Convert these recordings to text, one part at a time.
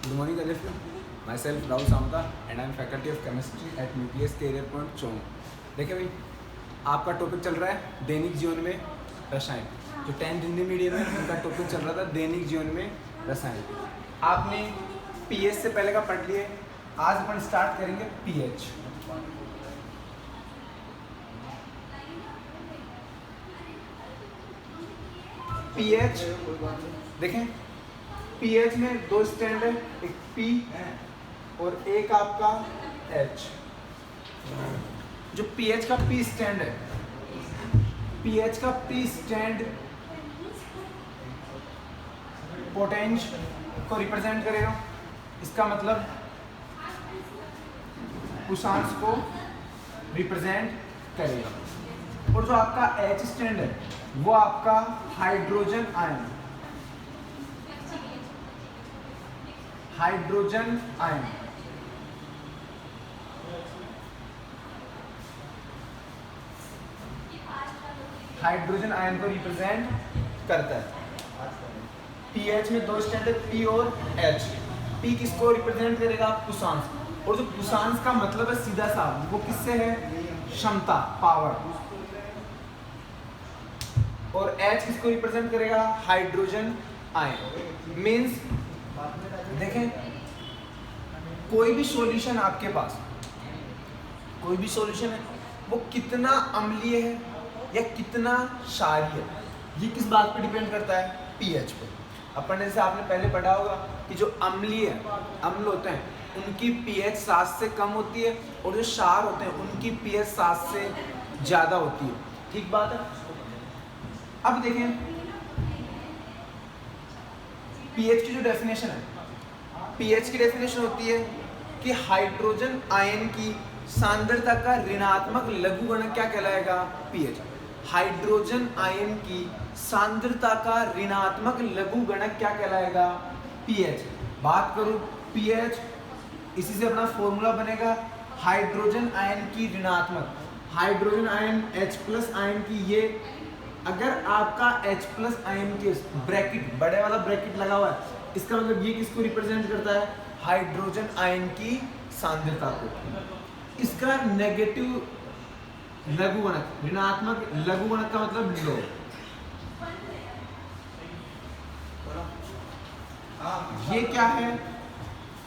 Good morning, all of you. Myself Rahul Samta and I am faculty of chemistry at UPS Career Point चौंग। देखिए भाई, आपका topic चल रहा है दैनिक जीवन में रसायन। जो 10th हिंदी मीडियम है उनका टॉपिक चल रहा था दैनिक जीवन में रसायन। आपने पीएच से पहले का पढ़ लिए, आज अपन स्टार्ट करेंगे पीएच। पीएच देखें, पीएच में दो स्टैंड है, एक पी और एक आपका एच। जो पीएच का पी स्टैंड है, पीएच का पी स्टैंड पोटेंश को रिप्रेजेंट करेगा। इसका मतलब उषांश को रिप्रेजेंट करेगा। और जो आपका एच स्टैंड है वो आपका hydrogen ion, hydrogen ion hydrogen ion को रिप्रेजेंट करता है। पीएच में दो स्टैंड है, पी और एच। पी किसको रिप्रेजेंट करेगा? उषांश। और जो उषांश का मतलब है सीधा सा, वो किससे है? क्षमता, पावर। और एच किसको रिप्रेजेंट करेगा? Hydrogen ion. मींस देखें, कोई भी सॉल्यूशन आपके पास, कोई भी सॉल्यूशन है, वो कितना अम्लीय है या कितना क्षारीय है, ये किस बात पे डिपेंड करता है? पीएच पे। अपन जैसे आपने पहले पढ़ा होगा कि जो अम्लीय अम्ल होते हैं उनकी पीएच 7 से कम होती है और जो क्षार होते हैं उनकी पीएच 7 से ज़्यादा होती है। ठीक बात है। अब देखें, पीएच की जो डेफिनेशन है, पीएच की डेफिनेशन होती है कि हाइड्रोजन आयन की सांद्रता का ऋणात्मक लघुगणक क्या कहलाएगा? पीएच। हाइड्रोजन आयन की सांद्रता का ऋणात्मक लघुगणक क्या कहलाएगा? पीएच। बात करूं पीएच, इसी से अपना फॉर्मूला बनेगा हाइड्रोजन आयन की ऋणात्मक, हाइड्रोजन आयन H+ आयन की, ये अगर आपका H+ आयन के ब्रैकेट, बड़े वाला ब्रैकेट लगा हुआ है, इसका मतलब ये किसको रिप्रेजेंट करता है? हाइड्रोजन आयन की सांद्रता को। इसका नेगेटिव लघुगणक, ऋणात्मक लघुगणक का मतलब लो। ये क्या है?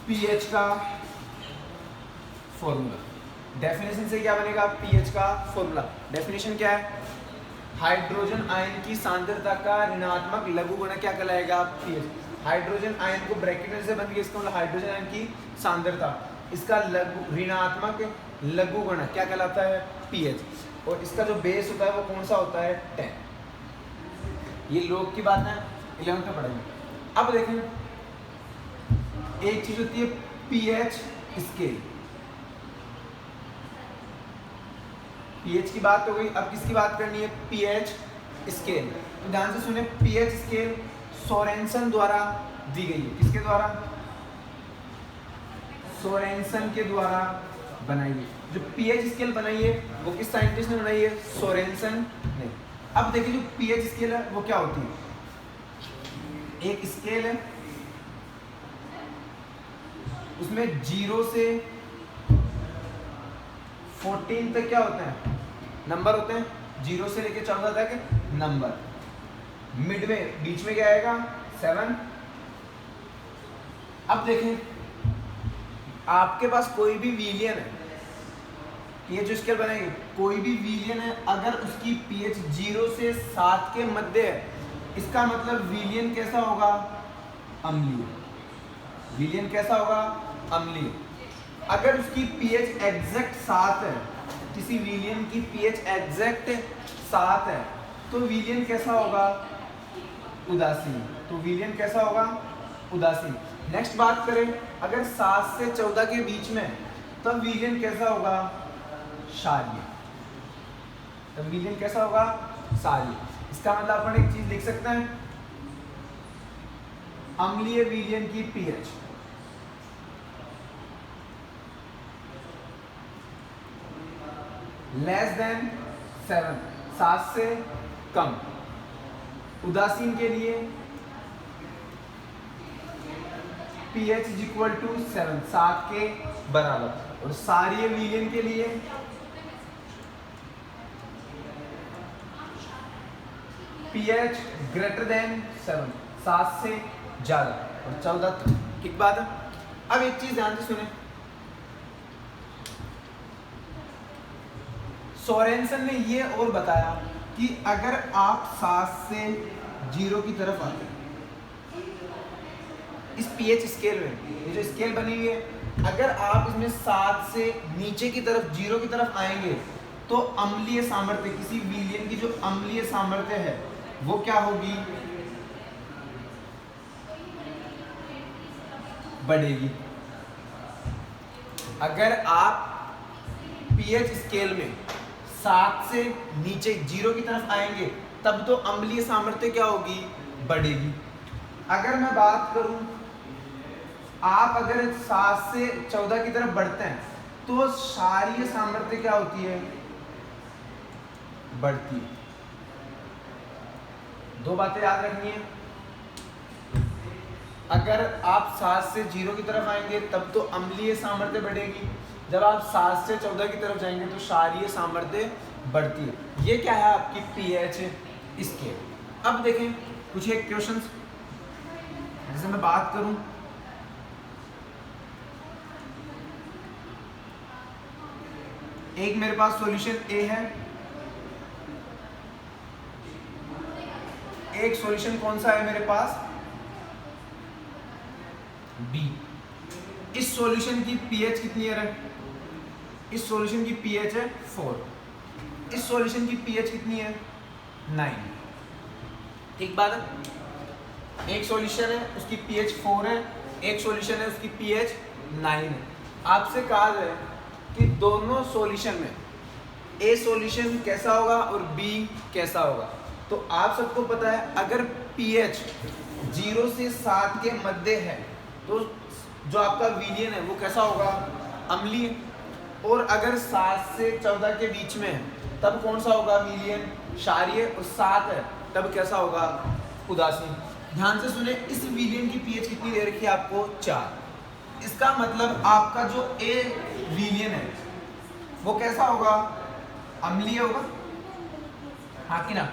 पीएच का फॉर्मूला। डेफिनेशन से क्या बनेगा? पीएच का फॉर्मूला। डेफिनेशन क्या है? हाइड्रोजन आयन की सांद्रता का ऋणात्मक लघुगणक क्या कहलाएगा? पीएच। हाइड्रोजन आयन को ब्रैकेट में से बन गया, इसका मतलब हाइड्रोजन आयन की सांद्रता, इसका ऋणात्मक लघुगणक क्या कहलाता है? पीएच। और इसका जो बेस होता है वो कौन सा होता है? 10। ये लोग की बात है, 11th में पढ़ेंगे। अब देखें, एक चीज होती है पीएच स्केल। पीएच की बात हो गई, अब किसकी बात करनी है? PH scale. तो ध्यान से सुने, पीएच स्केल सोरेनसन द्वारा दी गई है। किसके द्वारा? सोरेनसन के द्वारा बनाई है। जो पीएच स्केल बनाई है वो किस साइंटिस्ट ने बनाई है? सोरेनसन ने। अब देखिए, जो पीएच स्केल है वो क्या होती है? एक स्केल है, उसमें 0 से 14 तक क्या होते हैं? नंबर होते हैं। 0 से लेकर 14 तक नंबर। मिडवे, बीच में क्या आएगा? 7। अब देखें, आपके पास कोई भी विलियन है, ये जो स्केल बनाएंगे, कोई भी विलियन है, अगर उसकी पीएच 0 से 7 के मध्य है, इसका मतलब विलियन कैसा होगा? अम्लीय। विलियन कैसा होगा? अम्लीय। अगर उसकी पीएच एग्जैक्ट 7 है, किसी विलियन की पीएच एग्जैक्ट 7 है, तो विलियन कैसा होगा? उदासीन। तो विलियन कैसा होगा? उदासीन। नेक्स्ट बात करें, अगर 7 से 14 के बीच में, तब विलियन कैसा होगा? क्षारीय। तब विलियन कैसा होगा? क्षारीय। इसका मतलब अपन एक चीज लिख सकते हैं, अम्लीय विलियन की पीएच लेस देन 7, 7 से कम। उदासीन के लिए pH इज इक्वल टू 7, 7 के बराबर। और सारी विलियन के लिए pH ग्रेटर देन 7, 7 से ज्यादा और 14 तक। ठीक बात है। अब एक चीज ध्यान से सुने, सोरेनसन ने ये और बताया कि अगर आप 7 से 0 की तरफ आते हैं इस pH स्केल में, ये जो स्केल बनी हुई है, अगर आप इसमें 7 से नीचे की तरफ 0 की तरफ आएंगे तो अम्लीय सामर्थ्य, किसी विलियन की जो अम्लीय सामर्थ्य है वो क्या होगी, बढ़ेगी। अगर आप pH स्केल में 7 से नीचे 0 की तरफ आएंगे तब तो अम्लीय सामर्थ्य क्या होगी, बढ़ेगी। अगर मैं बात करूं, आप अगर 7 से 14 की तरफ बढ़ते हैं तो क्षारीय सामर्थ्य क्या होती है, बढ़ती है। दो बातें याद रखनी है, अगर आप 7 से 0 की तरफ आएंगे तब तो अम्लीय सामर्थ्य बढ़ेगी, जब आप 7 से 14 की तरफ जाएंगे तो क्षारीय सामर्थ्य बढ़ती है। ये क्या है, आपकी pH स्केल। अब देखें कुछ एक क्वेश्चंस, जैसे मैं बात करूं, एक मेरे पास सॉल्यूशन A है, एक सॉल्यूशन कौन सा है मेरे पास, B। इस सॉल्यूशन की pH कितनी है, इस सॉल्यूशन की pH है 4, इस सॉल्यूशन की pH कितनी है 9। ठीक बात है। एक सॉल्यूशन है उसकी pH 4 है, एक सॉल्यूशन है उसकी pH 9 है। आपसे कहा जाए कि दोनों सॉल्यूशन में A सॉल्यूशन कैसा होगा और B कैसा होगा, तो आप सबको पता है अगर pH 0 से 7 के मध्य है तो जो आपका विलियन है वो कैसा होगा, अम्लीय। और अगर 7 से 14 के बीच में है तब कौन सा होगा विलियन, क्षारीय। और 7 है तब कैसा होगा, उदासीन। ध्यान से सुने, इस विलियन की pH कितनी दे रखी है आपको, 4। इसका मतलब आपका जो A विलियन है वो कैसा होगा, अम्लीय होगा, हाँ कि ना।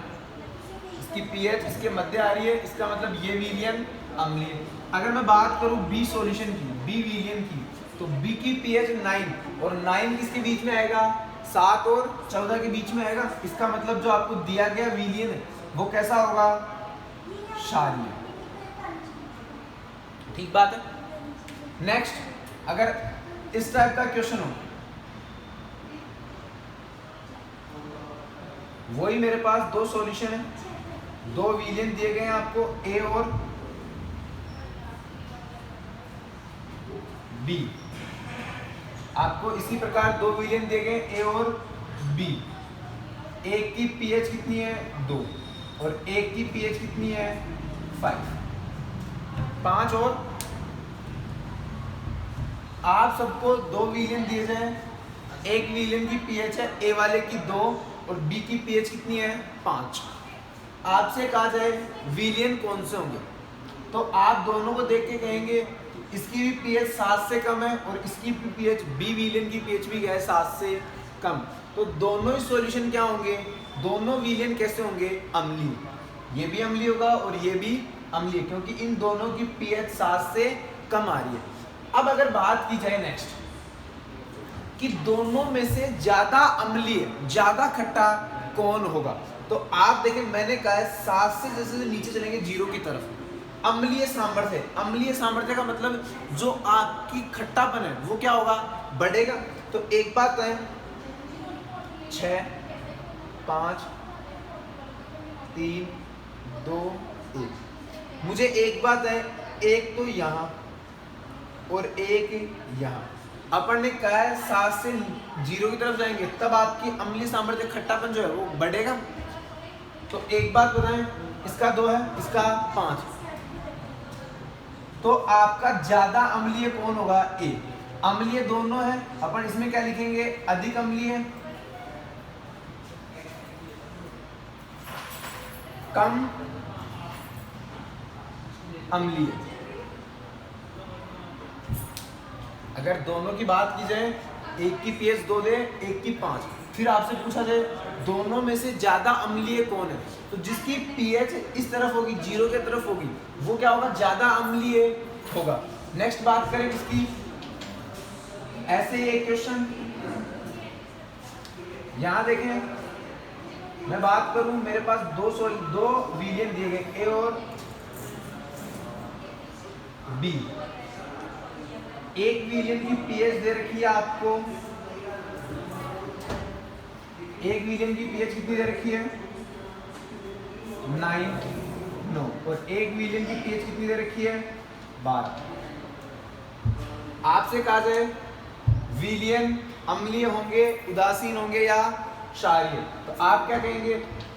इसकी pH इसके मध्य आ रही है, इसका मतलब ये विलियन अम्लीय। अगर मैं बात करूं B सॉल्यूशन की, B विलियन की, तो B की pH 9 और 9 किसके बीच में आएगा, 7 और 14 के बीच में आएगा। इसका मतलब जो आपको दिया गया विलियन है वो कैसा होगा, क्षारीय। ठीक बात है। नेक्स्ट, अगर इस टाइप का क्वेश्चन हो, वही मेरे पास दो सॉल्यूशन है, दो विलियन दिए गए हैं आपको A और B। आपको इसी प्रकार दो विलियन दिए गए A और B। एक की pH कितनी है 2 और एक की pH कितनी है 5 और आप सबको दो विलियन दिए जाए, एक विलियन की pH है A वाले की 2 और B की pH कितनी है 5। आपसे कहा जाए विलियन कौन से होंगे, तो आप दोनों को देख के कहेंगे इसकी भी pH 7 से कम है और इसकी भी pH, B विलियन की pH भी है 7 से कम। तो दोनों ही सॉल्यूशन क्या होंगे, दोनों विलियन कैसे होंगे, अम्लीय। ये भी अम्लीय होगा और ये भी अम्लीय, क्योंकि इन दोनों की pH 7 से कम आ रही है। अब अगर बात की जाए नेक्स्ट कि दोनों में से ज्यादा अम्लीय, ज्यादा खट्टा कौन होगा, तो आप देखें मैंने कहा है 7 से जैसे नीचे चलेंगे 0 की तरफ, अम्लीय सामर्थ्य। अम्लीय सामर्थ्य का मतलब जो आपकी खट्टापन है वो क्या होगा, बढ़ेगा। तो एक बात है 6 5 3 2 1। मुझे एक बात है, एक तो यहाँ और एक यहाँ। अपन ने कहा है 7 से 0 की तरफ जाएंगे तब आपकी अम्लीय सामर्थ्य, खट्टापन जो है वो बढ़ेगा। तो एक बात बताएं, इसका 2 है, इसका 5, तो आपका ज्यादा अम्लीय कौन होगा, A। अम्लीय दोनों है, अपन इसमें क्या लिखेंगे, अधिक अम्लीय, कम अम्लीय। अगर दोनों की बात की जाए, एक की पीएच 2 दे, एक की 5, फिर आपसे पूछा जाए दोनों में से ज़्यादा अम्लीय कौन है, तो जिसकी पीएच इस तरफ होगी, 0 के तरफ होगी, वो क्या होगा, ज़्यादा अम्लीय होगा। नेक्स्ट बात करें इसकी, ऐसे ही एक क्वेश्चन यहाँ देखें, मैं बात करूं, मेरे पास दो विलियन दिए गए, ए और बी। एक विलियन की पीएच दे रखी है आपको, एक विलियन की पीएच कितनी दे रखी है, 9, और एक विलियन की पीएच कितनी दे रखी है, 12। आपसे कहा जाए विलियन अम्लीय होंगे, उदासीन होंगे या क्षारीय, तो आप क्या कहेंगे,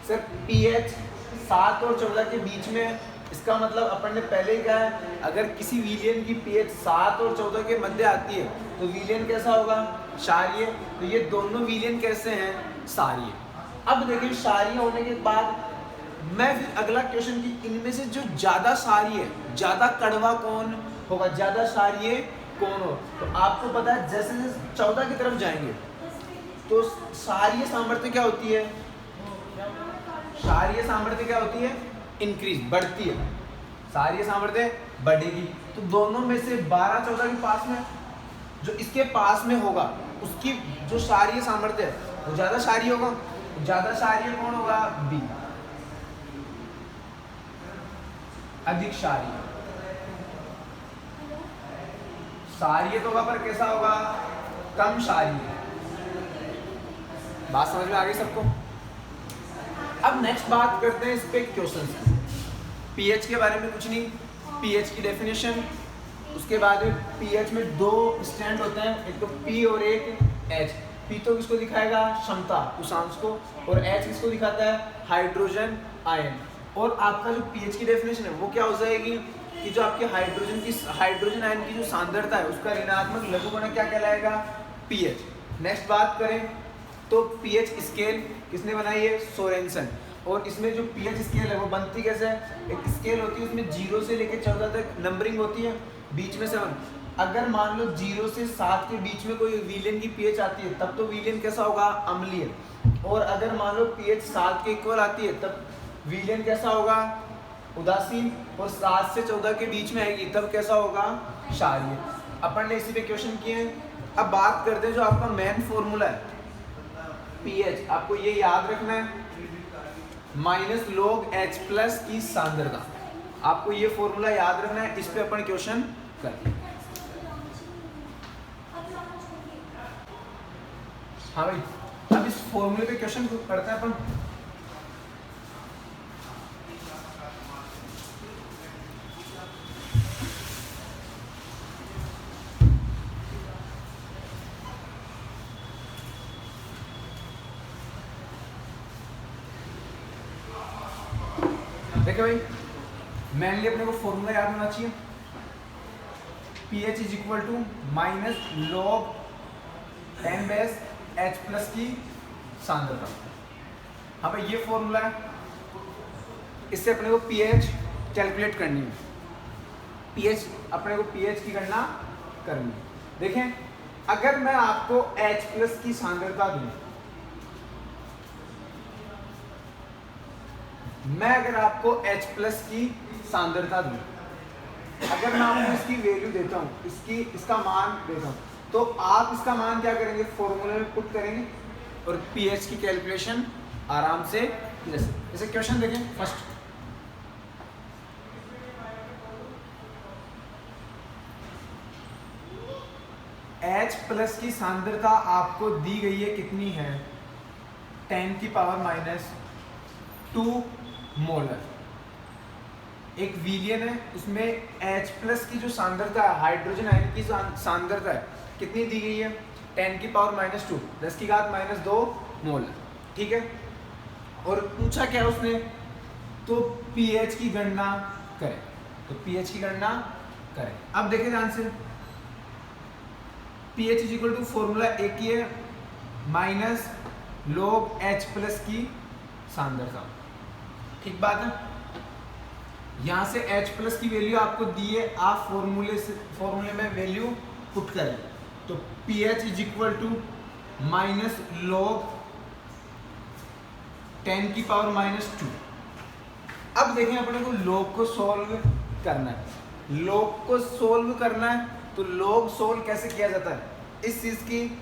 सर पीएच 7 और 14 के बीच में, इसका मतलब अपन ने पहले ही कहा है अगर किसी विलियन की पीएच 7 और 14 के मध्य आती है तो विलियन कैसा होगा, क्षारीय। तो ये दोनों विलियन कैसे हैं, क्षारीय। अब देखिए क्षारीय होने के बाद मैं फिर अगला क्वेश्चन की, इनमें से जो ज्यादा क्षारीय, ज्यादा कड़वा कौन होगा, ज्यादा क्षारीय कौन हो, तो आपको पता है जैसे जैसे 14 की तरफ जाएंगे तो क्षारीय सामर्थ्य क्या होती है, क्षारीय सामर्थ्य क्या होती है, इंक्रीज, बढ़ती है, क्षारीय सामर्थ्य बढ़ेगी। तो दोनों में से 12-14 के पास में, जो इसके पास में होगा उसकी जो क्षारीय सामर्थ्य है वो ज्यादा क्षारीय होगा, ज्यादा क्षारीय कौन होगा, बी, अधिक क्षारीय। क्षारीय तो होगा पर कैसा होगा, कम क्षारीय। बात समझ में आ गई सबको। अब नेक्स्ट बात करते हैं इस पे क्वेश्चन, पीएच के बारे में कुछ नहीं, पीएच की डेफिनेशन, उसके बाद पीएच में 2 स्टैंड होते हैं, एक तो पी और एक एच। पी तो किसको दिखाएगा, क्षमता, उष्मांश को, और एच किसको दिखाता है, हाइड्रोजन आयन। और आपका जो पीएच की डेफिनेशन है वो क्या हो जाएगी कि जो आपके हाइड्रोजन आयन की जो सांद्रता है उसका ऋणात्मक लघुगणक क्या कहलाएगा, पीएच। नेक्स्ट बात करें तो पीएच स्केल किसने बनाई है, सोरेनसन। और इसमें जो पीएच स्केल है वो बनती कैसे है, एक स्केल होती है उसमें 0 से लेकर 14 तक नंबरिंग होती है, बीच में 7। अगर मान लो 0 से 7 के बीच में कोई विलेन की पीएच आती है तब तो विलेन कैसा होगा, अम्लीय। और अगर मान लो पीएच 7 के इक्वल आती है तब विलेन कैसा होगा, उदासीन। और 7 से 14 के बीच में आएगी तब कैसा होगा, क्षारीय। अपन ने इसी पे क्वेश्चन किए हैं। अब बात करते हैं जो आपका मेन फॉर्मूला है पीएच, आपको ये याद रखना है, माइनस log H प्लस की सांद्रता, आपको ये फॉर्मूला याद रखना है। इस पे अपन क्वेश्चन करते हैं। हाँ भाई, अब इस फॉर्मूले पे क्वेश्चन करते हैं अपन। देखिए भाई, मेनली अपने को फॉर्मूला याद होना चाहिए, pH is equal to minus log 10 H plus की सांद्रता। हाँ भाई, ये फॉर्मूला है, इससे अपने को pH कैलकुलेट करनी है, pH अपने को pH की गणना करनी है। देखें, अगर मैं आपको H प्लस की सांद्रता दूं, मैं अगर आपको H प्लस की सांद्रता दूं, अगर मैं आपको इसकी वैल्यू देता हूं, इसका मान देता हूं, तो आप इसका मान क्या करेंगे, फॉर्मूले में पुट करेंगे और pH की कैलकुलेशन आराम से। जैसे क्वेश्चन देखें फर्स्ट, H प्लस की सांद्रता आपको दी गई है, कितनी है, 10⁻²⁰ मोलर। एक विलियन है, उसमें H प्लस की जो सांद्रता है, हाइड्रोजन आयन की सांद्रता है, कितनी दी गई है, 10⁻², 10⁻², मोलर। ठीक है, और पूछा क्या उसने, तो pH की गणना करें, तो pH की गणना करें। अब देखें ध्यान से, pH is equal to formula एक ही है, माइनस log H प्लस की सांद्रता। ठीक बात है, यहां से H प्लस की वैल्यू आपको दी है, आप फॉर्मूले में वैल्यू पुट करें। तो pH is equal to minus log 10 की पावर -2। अब देखें अपने को log को सॉल्व करना है। log को सॉल्व करना है तो log सॉल्व कैसे किया जाता है, इस चीज की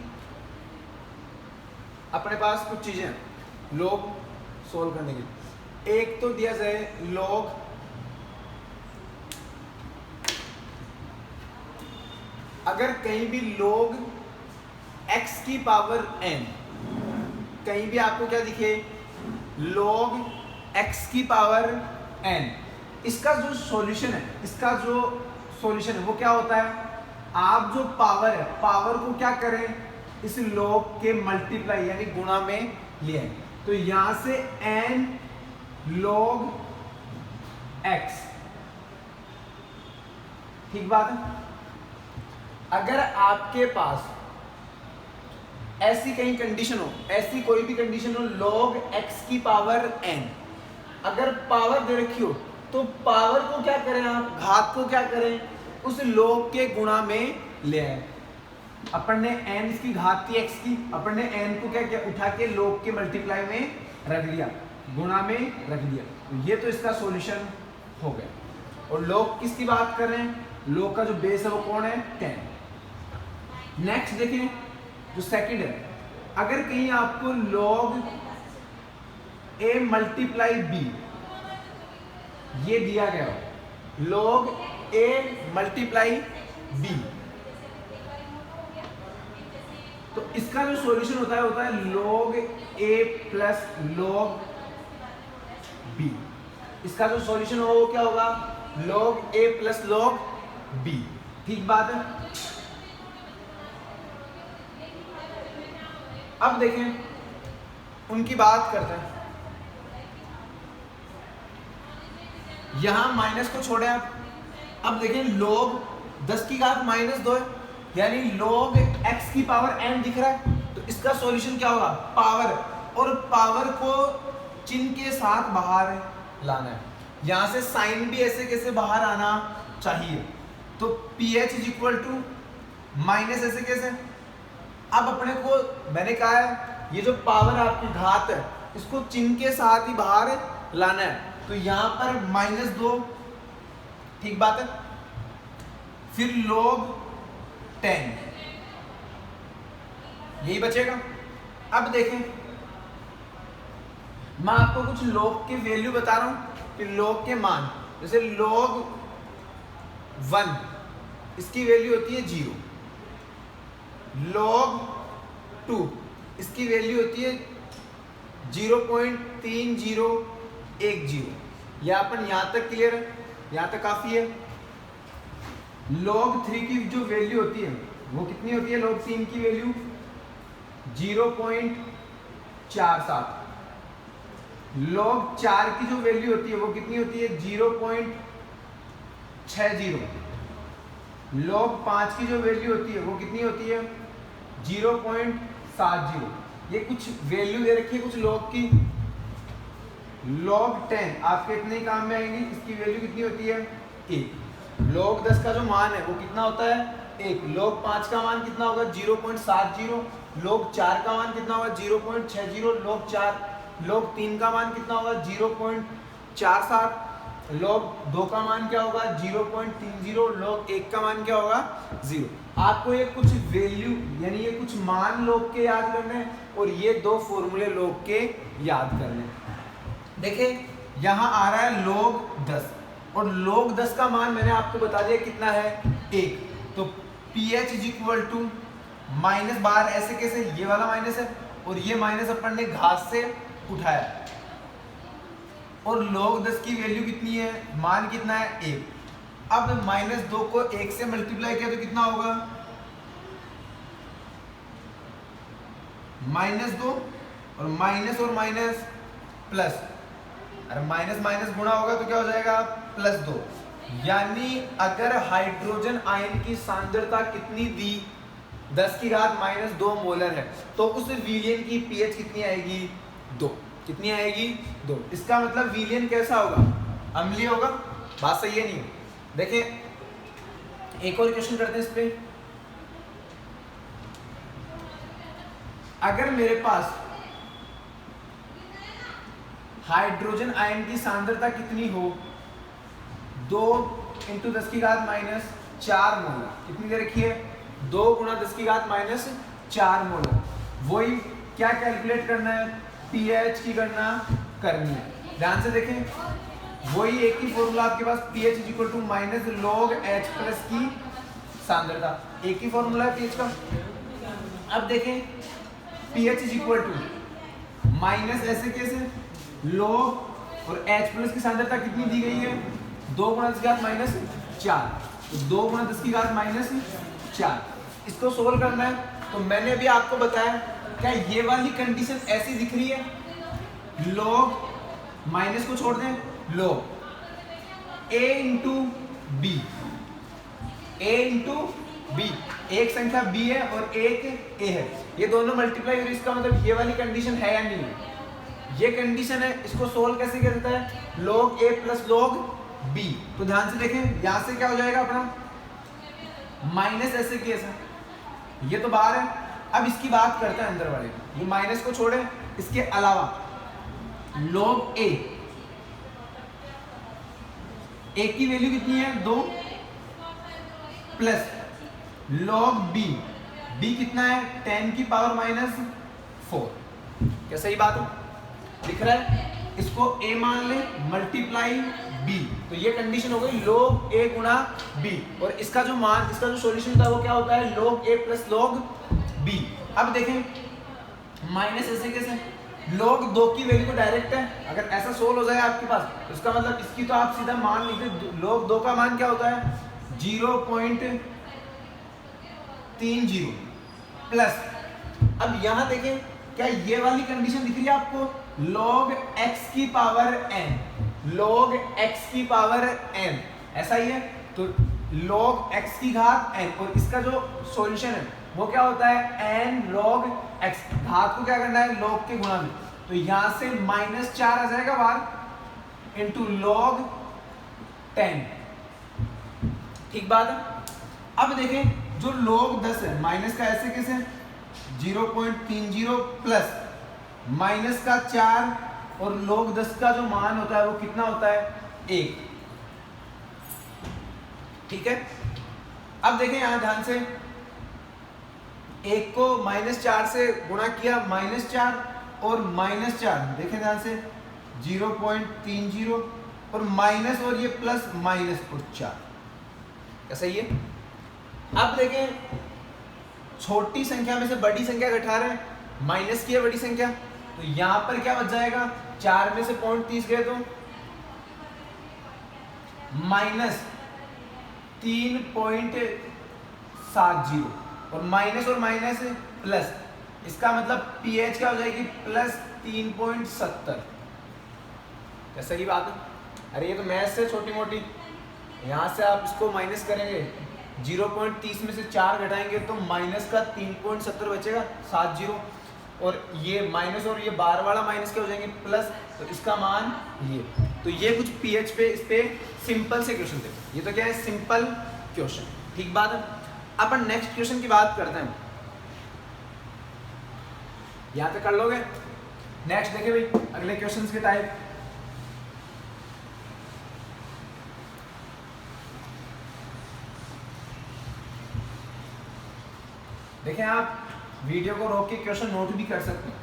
अपने पास कुछ चीजें हैं log सॉल्व करने के लिए। एक तो दिया जाए log अगर कहीं भी log x की पावर n, कहीं भी आपको क्या दिखे log x की पावर n, इसका जो सॉल्यूशन है, इसका जो सॉल्यूशन है वो क्या होता है, आप जो पावर है पावर को क्या करें इस log के मल्टीप्लाई यानी गुणा में ले आए। तो यहां से n log x, ठीक बात है। अगर आपके पास ऐसी कहीं कंडीशन हो, ऐसी कोई भी कंडीशन हो log x की पावर n, अगर पावर दे रखी हो तो पावर को क्या करें आप, घात को क्या करें उस log के गुणा में ले आए। अपन ने n की घात थी x की, अपन ने n को क्या किया उठा के log के मल्टीप्लाई में रख दिया, गुणा में रख दिया। तो ये तो इसका सॉल्यूशन हो गया। और log किसकी बात कर रहे हैं, log का जो बेस है वो कौन है 10। नेक्स्ट देखें जो सेकंड है, अगर कहीं आपको log a मल्टीप्लाई b ये दिया गया हो, log a मल्टीप्लाई b, तो इसका जो सॉल्यूशन होता है log a plus log b। इसका जो सॉल्यूशन होगा वो क्या होगा log a plus log b, ठीक बात है। अब देखें उनकी बात करते हैं, यहां माइनस को छोड़े आप। अब देखें log 10 की घात -2 है, यानी log x की पावर n दिख रहा है, तो इसका सॉल्यूशन क्या होगा पावर, और पावर को चिन्ह के साथ बाहर लाना है। यहां से साइन भी ऐसे कैसे बाहर आना चाहिए, तो pH is equal to minus ऐसे कैसे। अब अपने को मैंने कहा है ये जो पावर आपकी घात है इसको चिन्ह के साथ ही बाहर लाना है, तो यहां पर -2, ठीक बात है। फिर log 10 यही बचेगा। अब देखें मैं आपको कुछ log के वैल्यू बता रहा हूं कि log के मान, जैसे log 1 इसकी वैल्यू होती है 0, log 2 इसकी वैल्यू होती है 0.3010। यह अपन यहां तक क्लियर है, यहां तक काफी है। log 3 की जो वैल्यू होती है वो कितनी होती है, log 3 की वैल्यू 0.47। log 4 की जो वैल्यू होती है वो कितनी होती है 0.60। log 5 की जो वैल्यू होती है वो कितनी होती है 0.70। ये कुछ वैल्यू दे रखी है कुछ log की। log 10 आपके इतने ही काम में आएंगी, इसकी वैल्यू कितनी होती है 1। log 10 का जो मान है वो कितना होता है 1। log 5 का मान कितना होगा 0.70। log 4 का मान कितना होगा 0.60। log 3 का मान कितना होगा 0.47। log 2 का मान क्या होगा 0.30। log 1 का मान क्या होगा 0। आपको ये कुछ वैल्यू यानी ये कुछ मान log के याद करने हैं और ये दो फॉर्मूले log के याद करने हैं। देखिए यहां आ रहा है log 10 और log 10 का मान मैंने आपको बता दिया कितना है 1। तो pH is equal to minus, बाहर ऐसे कैसे ये वाला माइनस है और ये माइनस अपन ने घात से उठाया, और log 10 की वैल्यू कितनी है, मान कितना है 1। अब -2 को 1 से मल्टीप्लाई किया तो कितना होगा -2 और माइनस प्लस, अरे माइनस माइनस गुणा होगा तो क्या हो जाएगा +2। यानी अगर हाइड्रोजन आयन की सांद्रता कितनी दी 10 की घात -2 मोलर है तो उस विलयन की pH कितनी आएगी 2। कितनी आएगी 2। इसका मतलब विलयन कैसा होगा अम्लीय होगा। बात सही है नहीं। देखिए एक और क्वेश्चन करते हैं इस पे। अगर मेरे पास हाइड्रोजन आयन की सांद्रता कितनी हो, 2 × 10⁻⁴ मोलर, कितनी दे रखी है, 2 × 10⁻⁴ मोलर। वही क्या कैलकुलेट करना है, पीएच की गणना करनी है। ध्यान से देखें, वही एक ही फॉर्मूला आपके पास, pH = log H+ की सांद्रता, एक ही फॉर्मूला है pH का। अब देखें pH = ऐसे कैसे, log और H+ की सांद्रता कितनी दी गई है, 2 × 10⁻⁴, तो 2 × 10⁻⁴। इसको सोल्व करना है। तो मैंने अभी आपको बताया, क्या ये वाली कंडीशन ऐसी दिख रही है, log माइनस को छोड़ दें, log A × B, A × B, एक संख्या B है और एक A है, ये दोनों मल्टीप्लाई, और इसका मतलब ये वाली कंडीशन है या नहीं है, ये कंडीशन है। इसको सोल्व कैसे किया जाता है, log A + log B। तो ध्यान से देखें, यहां से क्या हो जाएगा अपना माइनस ऐसे कैसे, ये तो बाहर है। अब इसकी बात करते हैं अंदर वाले, ये माइनस को छोड़े, इसके अलावा log A, A की वैल्यू कितनी है, 2, प्लस log B, B कितना है, 10⁻⁴। क्या सही बात है, दिख रहा है। इसको A मान ले, मल्टीप्लाई B, तो ये कंडीशन हो गई log A × B, और इसका जो मान, इसका जो सॉल्यूशन था वो क्या होता है, log A + log B। अब देखें माइनस ऐसे कैसे, log 2 की वैल्यू तो डायरेक्ट है, अगर ऐसा सोल्व हो जाए आपके पास, तो इसका मतलब इसकी तो आप सीधा मान लिख दे, log 2 का मान क्या होता है, 0.30, प्लस अब यहां देखें, क्या ये वाली कंडीशन दिख रही है आपको, log x⁻n, log x⁻n, ऐसा ही है। तो log x⁻n, और इसका जो सॉल्यूशन है वो क्या होता है, n log x, घात को क्या करना है, log के गुणा में, तो यहां से -4 आ जाएगा बाहर, इंटू log 10, ठीक बात है। अब देखें जो log 10 है, माइनस का ऐसे कैसे, 0.30 प्लस माइनस का 4, और log 10 का जो मान होता है वो कितना होता है, 1, ठीक है। अब देखें यहां ध्यान से, 1 को -4 से गुणा किया, -4 और -4, देखें ध्यान से, 0.30 और माइनस, और ये प्लस माइनस और 4, क्या सही है। अब देखें छोटी संख्या में से बड़ी संख्या घटा रहे हैं, माइनस की है बड़ी संख्या, तो यहां पर क्या बच जाएगा, 4 में से 0.30 गए तो -3.70, और माइनस और माइनस प्लस, इसका मतलब पीएच क्या हो जाएगी, +3.70, क्या सही बात है। अरे ये तो मैथ्स से छोटी मोटी, यहां से आप इसको माइनस करेंगे, 0.30 में से 4 घटाएंगे तो माइनस का 3.70 बचेगा, 70, और ये माइनस और ये बार वाला माइनस क्या हो जाएंगे, प्लस, तो इसका मान ये। तो ये कुछ पीएच पे, इस पे सिंपल से क्वेश्चन थे, ये तो क्या है, सिंपल क्वेश्चन, ठीक बात है। अपन नेक्स्ट क्वेश्चन की बात करते हैं, यहां तक कर लोगे। नेक्स्ट देखिए भाई, अगले क्वेश्चन के टाइप, देखें आप वीडियो को रोक के क्वेश्चन नोट भी कर सकते हैं।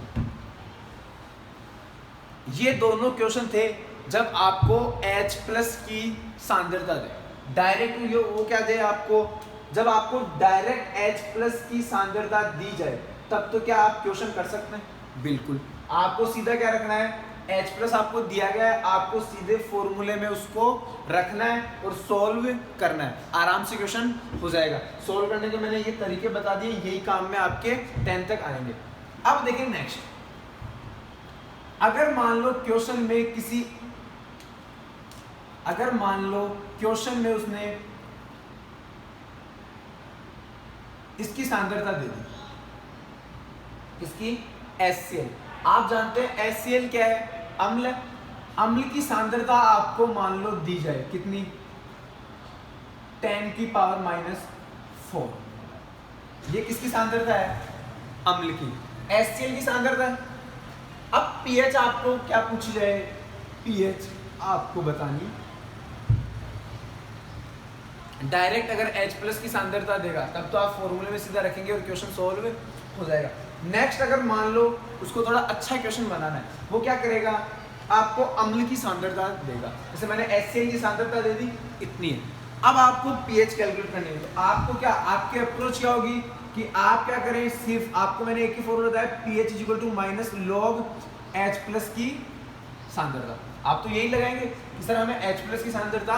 ये दोनों क्वेश्चन थे जब आपको H+ की सांद्रता दे, डायरेक्ट वो क्या दे आपको, जब आपको डायरेक्ट H+ की सांद्रता दी जाए तब तो क्या आप क्वेश्चन कर सकते हैं, बिल्कुल। आपको सीधा क्या रखना है, H+ आपको दिया गया है, आपको सीधे फॉर्मूले में उसको रखना है और सॉल्व करना है, आराम से क्वेश्चन हो जाएगा। सॉल्व करने के मैंने ये तरीके बता दिए, यही काम में आपके 10 तक आएंगे। अब देखिए नेक्स्ट, अगर मान लो क्वेश्चन में किसी, अगर मान लो क्वेश्चन में उसने इसकी सांद्रता दे दी, इसकी HCl, आप जानते हैं HCl क्या है, अम्ल। अम्ल की सांद्रता आपको मान लो दी जाए कितनी, 10⁻⁴। ये किसकी सांद्रता है, अम्ल की। HCl की सांद्रता है। अब pH आपको क्या पूछी जाए, pH आपको बतानी डायरेक्ट। अगर H+ की सांद्रता देगा तब तो आप फॉर्मूले में सीधा रखेंगे और क्वेश्चन सॉल्व हो जाएगा। नेक्स्ट अगर मान लो उसको थोड़ा अच्छा क्वेश्चन बनाना है, वो क्या करेगा, आपको अम्ल की सांद्रता देगा। जैसे मैंने HCl की सांद्रता दे दी इतनी है, अब आपको pH कैलकुलेट करनी है। तो आपको क्या, आपकी अप्रोच क्या होगी कि आप क्या करें, सिर्फ आपको मैंने एक ही फॉर्मूला बताया, pH = log H+ की सांद्रता। आप तो यही लगाएंगे कि सर हमें H+ की सांद्रता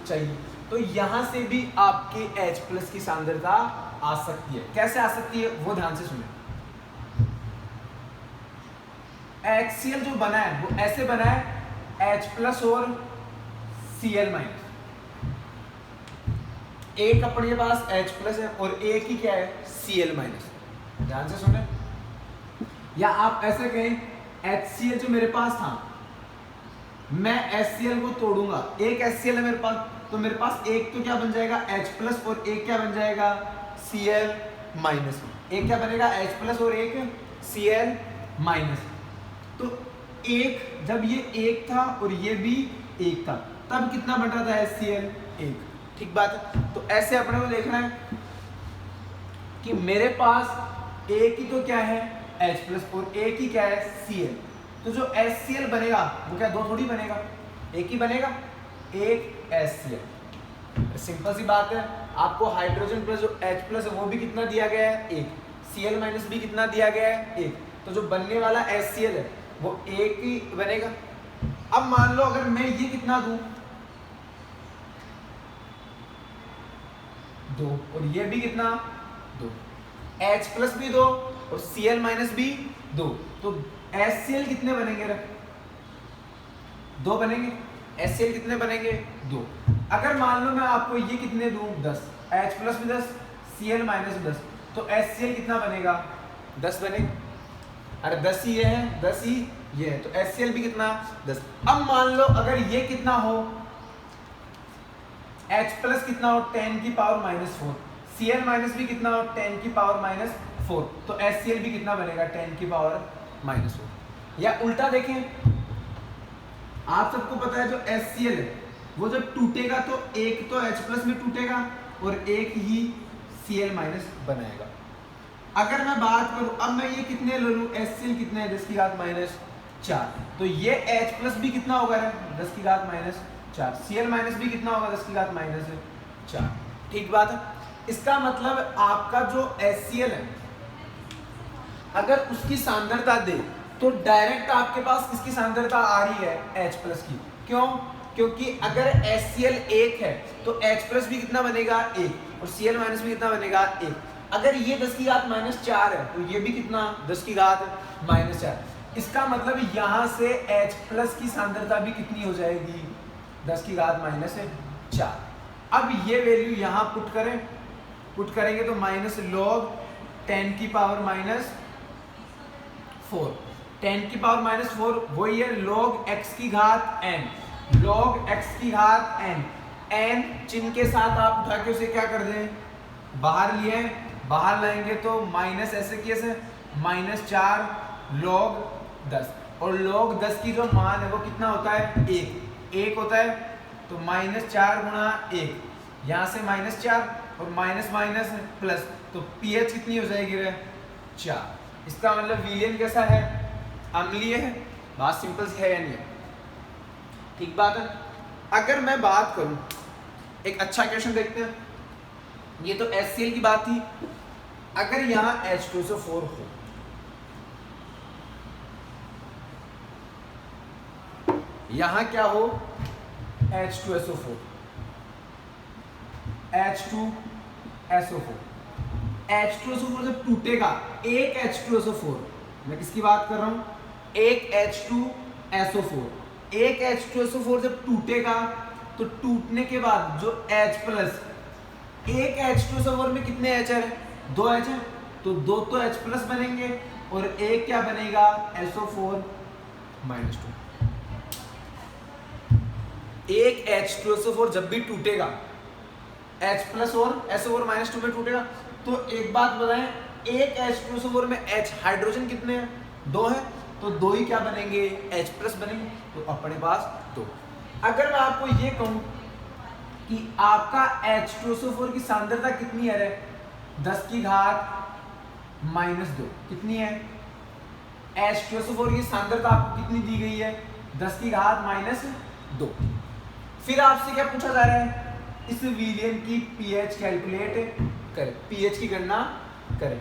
चाहिए। तो यहां से भी आपके H+ की सांद्रता आ सकती है। कैसे आ सकती है वो ध्यान से सुनिए। HCl जो बना है वो ऐसे बना है H+ और Cl-। एक अपने पास H+ है और एक ही क्या है, Cl-। ध्यान से सुने, या आप ऐसे कहें HCl जो मेरे पास था, मैं HCl को तोड़ूंगा, एक HCl है मेरे पास, तो मेरे पास एक तो क्या बन जाएगा H+ और एक क्या बन जाएगा Cl-। एक क्या बनेगा H+ और एक Cl-। तो एक, जब ये एक था और ये भी एक था, तब कितना बन रहा था HCl, एक। ठीक बात है। तो ऐसे अपने को देखना है कि मेरे पास एक ही तो क्या है H+ और एक ही क्या है Cl। तो जो HCl बनेगा वो क्या दो थोड़ी बनेगा, एक ही बनेगा, एक HCl। सिंपल सी बात है। आपको हाइड्रोजन प्लस जो H+ है वो भी कितना दिया गया है, एक। Cl- भी कितना दिया गया है, एक। तो जो बनने वाला HCl है वो एक ही बनेगा। अब मान लो अगर मैं ये कितना दूं, 2, और ये भी कितना, 2। H+ भी 2 और Cl- भी 2, तो HCl कितने बनेंगे रे, 2 बनेंगे। HCl कितने बनेंगे, 2। अगर मान लो मैं आपको ये कितने दूं, 10, H+ भी 10, Cl- भी 10, तो HCl कितना बनेगा, 10 बनेगा। अरे 10 ही ये है, 10 ही ये है, तो HCl भी कितना, 10। अब मान लो अगर ये कितना हो, H+ कितना हो, 10⁻⁻⁴, Cl- भी कितना हो, 10⁻⁻⁴, तो HCl भी कितना बनेगा, 10⁻⁻⁴। या उल्टा देखें, आप सबको पता है जो HCl है वो जब टूटेगा तो एक तो H+ में टूटेगा और एक ही Cl- बनाएगा। अगर मैं बात करूं, अब मैं ये कितने ले लूं, HCl कितने है, 10⁻⁴, तो ये H+ भी कितना होगा, 10⁻⁴, Cl- भी कितना होगा, 10⁻⁴। ठीक बात है। इसका मतलब आपका जो HCl है अगर उसकी सांद्रता दे तो डायरेक्ट आपके पास इसकी सांद्रता आ रही है H+ की। क्यों? क्योंकि अगर HCl 1 है तो H+ भी कितना बनेगा, 1, और Cl- भी कितना बनेगा, 1। अगर ये 10⁻⁴ है तो ये भी कितना, 10⁻⁴। इसका मतलब यहां से H+ की सांद्रता भी कितनी हो जाएगी, 10⁻⁴। अब ये वैल्यू यहां पुट करेंगे तो -log 10⁻⁻⁴, 10⁻⁴ वही है log x⁻n, log x⁻n। n चिन्ह के साथ आप उठा के उसे क्या कर दें, बाहर लिए, बाहर लाएंगे तो माइनस ऐसे कैसे, -4 log 10, और log 10 की जो मान है वो कितना होता है, 1 होता है। तो -4 गुणा 1, यहाँ से -4 और माइनस माइनस प्लस, तो pH कितनी हो जाएगी रे, 4। इसका मतलब विलयन कैसा है, अम्लीय है। बात सिंपल सी है या नहीं है, ठीक बात है। अगर मैं बात करूं, एक अच्छा क्वेश्चन देखते हैं। ये तो HCl की बात थी। अगर यहां H2SO4 हो, यहां क्या हो, H2SO4, H2SO4 जब टूटेगा, एक H2SO4, मैं किसकी बात कर रहा हूं, एक H2SO4, एक H2SO4 जब टूटेगा तो टूटने के बाद जो H+, एक H2SO4 में कितने H है, 2 H है, तो 2 तो H+ बनेंगे और एक क्या बनेगा, SO4 -2। एक H2SO4 जब भी टूटेगा, H+ और SO4 -2 में टूटेगा, तो एक बात बताएं, एक H2SO4 में H हाइड्रोजन कितने हैं? 2 है, तो 2 ही क्या बनेंगे? H प्लस बनेंगे, तो अपने पास 2। अगर मैं आपको ये कहूं कि आपका H2SO4 की सांद्रता कितनी है? 10 की घात -2 कितनी है? H2SO4 की सांद्रता आपको कितनी दी गई है? 10 की घात -2। फिर आपसे क्या पूछा जा रहा है? इस विलयन की pH कैलकुलेट करें, pH की गणना करें।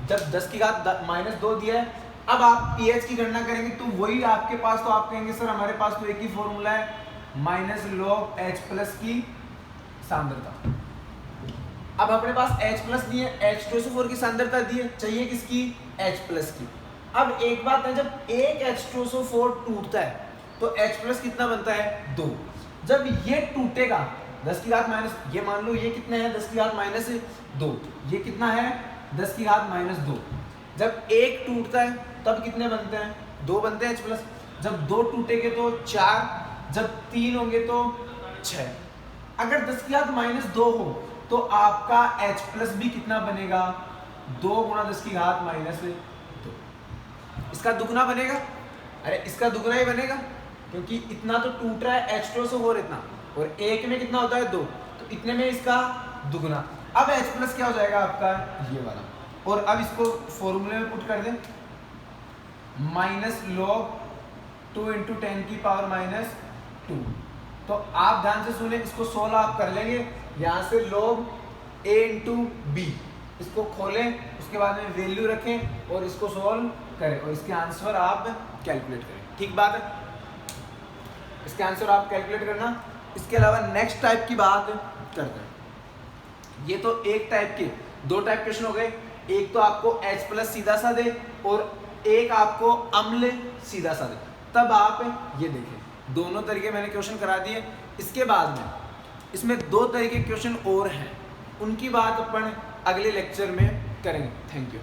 जब 10 की घात -2 दिया है, अब आप pH की गणना करेंगे तो वही आपके पास, तो आप कहेंगे सर हमारे पास तो एक ही फॉर्मूला है, -log H प्लस की सांद्रता। अब अपने पास H प्लस दी है, H2SO4 की सांद्रता दी है, चाहिए किसकी? H प्लस की। अब एक बात है, जब एक H2SO4 टूटता है तो H प्लस कितना बनता है? 2। जब ये टूटेगा 10 की घात माइनस, ये मान लो ये कितना है? 10 की घात -2। ये कितना है? 10 की घात -2। जब एक टूटता है तब कितने बनते हैं? 2 बनते हैं H प्लस। जब 2 टूटेंगे तो 4, जब 3 होंगे तो 6। अगर 10 की घात -2 हो तो आपका H प्लस भी कितना बनेगा? 2 गुणा 10 की घात -2। इसका दुगना बनेगा? अरे इसका दुगना ही बनेगा, क्योंकि इतना तो टूट रहा है H2SO4 इतना, और एक में कितना होता है? 2, तो इतने में इसका दुगना। अब H प्लस क्या हो जाएगा आपका? ये वाला। और अब इसको फॉर्मूले में पुट कर दें, -log 2 × 10⁻²। तो आप ध्यान से सुने, इसको 16 आप कर लेंगे, यहाँ से log a × b, इसको खोलें, उसके बाद में वैल्यू रखें और इसको सॉल्व करें और इसके आंसर आप कैलकुलेट करें। ठीक बात है, इसके आंसर आप कैलकुलेट करना। इसके अलावा नेक्स्ट टाइप की बात करते हैं। ये तो एक टाइप के, 2 टाइप क्वेश्चन हो गए। एक तो आपको H प्लस सीधा सा दे और एक आपको अम्ल सीधा सा दे, तब आप ये देखें। दोनों तरीके मैंने क्वेश्चन करा दिए। इसके बाद में इसमें 2 तरह के क्वेश्चन और हैं, उनकी बात अपन अगले लेक्चर में करेंगे। Thank you.